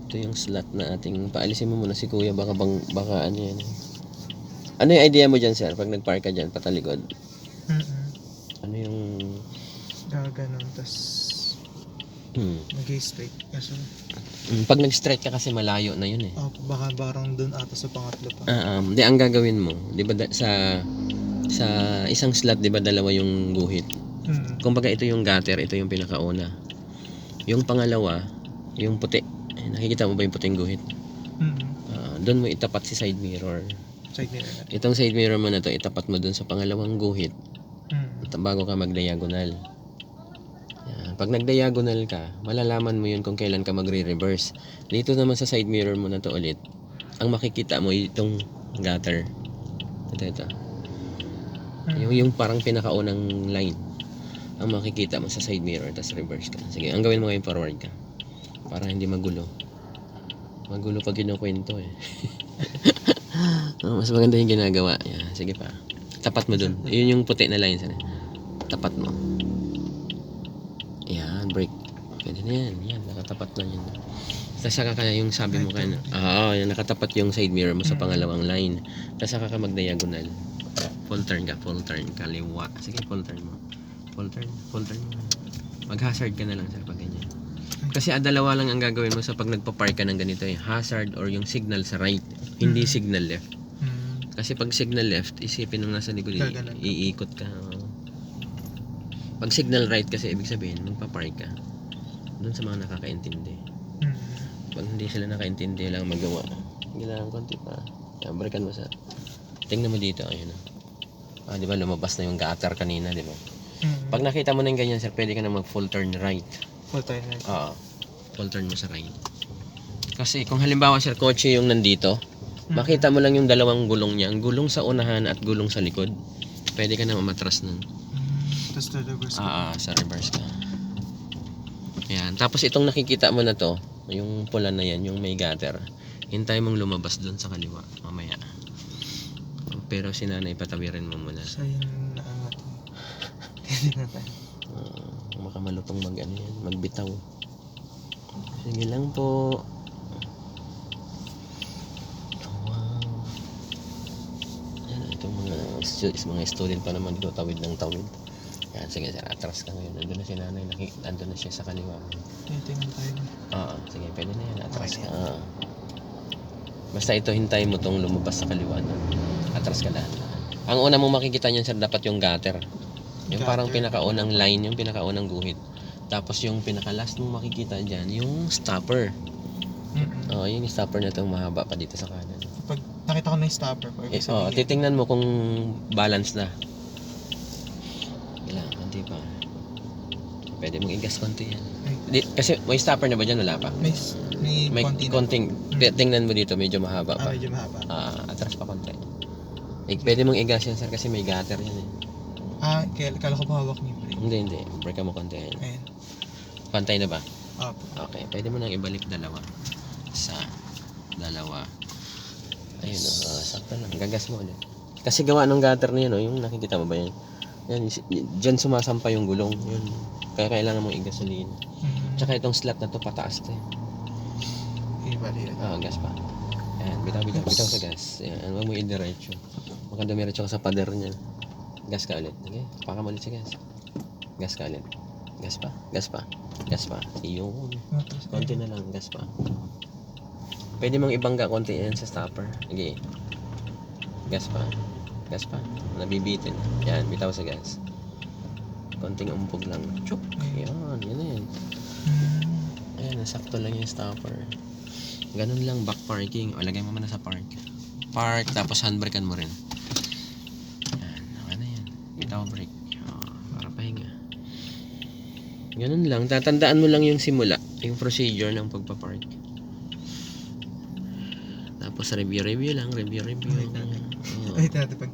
Ito yung slot na ating paalisin mo muna si kuya, baka ano yan. Ano yung idea mo dyan, sir, pag nagpark ka dyan patalikod? Ano yung gaganon tas mag-straight kasi pag nag-straight ka kasi malayo na yun eh. baka parang dun ata sa pangatlo pa. Di ang gagawin mo, 'di ba sa isang slot 'di ba dalawa yung guhit. Kumbaga ito yung gutter, ito yung pinakauna. Yung pangalawa, yung puti. Nakikita mo ba yung puting guhit? Doon mo itapat si side mirror. Side mirror. Itong side mirror mo na to, itapat mo doon sa pangalawang guhit. Bago ka mag-diagonal. Pag nag-diagonal ka, malalaman mo yun kung kailan ka magre-reverse. Dito naman sa side mirror mo na to ulit, ang makikita mo itong gutter. Ito. Yung parang pinakaunang line. Ang makikita mo sa side mirror, tapos reverse ka. Sige, ang gawin mo ngayon, forward ka. Para hindi magulo. Magulo pag kinukwento eh. Mas maganda yung ginagawa. Sige pa. Tapat mo dun. Yun yung puti na line sana. Tapat mo. Yan, break. Pwede na yan. Yan, nakatapat na yan. Tapos saka ka yung sabi mo kaya. Yan, nakatapat yung side mirror mo sa pangalawang line. Tapos saka ka mag-diagonal. Full turn ka, full turn. Kaliwa. Sige, full turn mo. Full turn mo. Mag-hazard ka na lang sir pag ganyan. Kasi dalawa lang ang gagawin mo sa pag nagpa-park ka ng ganito. Hazard or yung signal sa right. Hindi signal left. Kasi pag signal left, isipin nung nasa likod, iikot ka. Pag signal right kasi ibig sabihin magpa-park ka doon sa mga nakakaintindi. Pag hindi sila nakaintindi lang magawa. Kailangan konti pa. Breakan mo sa. Tingnan mo dito, ayun. Di ba lumabas na yung gutter kanina, di ba? Pag nakita mo na yung ganyan, sir, pwede ka na mag full turn right. Full turn right. Full turn mo sa right. Kasi kung halimbawa, sir, kotse yung nandito, makita mo lang yung dalawang gulong niya, ang gulong sa unahan at gulong sa likod. Pwede ka na mamatras nun. Tapos reverse ka. Sa reverse ka. Yan. Tapos itong nakikita mo na to, yung pula na yan, yung may gutter, hintay mong lumabas dun sa kaliwa mamaya. Pero si nanay patawirin mo muna. Sayang na angat. Hindi na tayo. Makamalutong magbitaw. Sige lang po. Wow. Yan, itong mga student pa naman dito, tawid ng tawid. Yan, sige sir, atras ka ngayon. Nandun na si nanay, nandun na siya sa kaliwa. Tingnan tayo. Sige, pwede na yan, atras ka. Basta ito, hintay mo tong lumabas sa kaliwa na. Atras ka na. Ang una mong makikita niyan sir, dapat yung gutter. Yung parang pinakaunang line, yung pinakaunang guhit. Tapos yung pinaka-last mong makikita dyan, yung stopper. Yung stopper na itong mahaba pa dito sa kanan. Pag nakita ko na yung stopper, titingnan mo kung balance na. Kailangan, di ba? Pwede mong igas konti yan. Kasi may stopper na ba dyan? Wala pa? May konting. Tingnan mo dito, medyo mahaba pa. Medyo mahaba. Atras pa konti. Pwede mong igas yan sir kasi may gutter yan eh. Kala ko hawak niyo. Hindi. Break mo konti. Ayan. Pantay na ba? Opo. Okay, pwede mo nang ibalik dalawa. Ayun sakto lang. Gagas mo ulit. Kasi gawa ng gutter na yun, yung nakikita mo ba yan? Yan, dyan sumasampa yung gulong. Yun. Kaya kailangan mong igasolin. Tsaka itong slot na to pataas to. Gas pa. Ayan, bitaw sa gas. Ayan, huwag mo i-diretso. Baka dumiretso ka sa pader niya. Gas ka ulit. Okay? Paka mo ulit sa gas. Gas ka ulit. Gas pa. Iyon. Konti na lang. Gas pa. Pwede mong ibangga konti yan sa stopper. Okay. Gas pa. Nabibitin. Yan, bitaw sa gas. Konting umpog lang. Chuk. Yan na yan. Ayan, nasakto lang yung stopper. Ganun lang, back parking. Lagay mo muna sa park. Tapos handbrakean mo rin. Yan, yan. Bitaw brake. Para pahinga. Ganun lang. Tatandaan mo lang yung simula. Yung procedure ng pagpapark. Tapos review lang. Wait natin.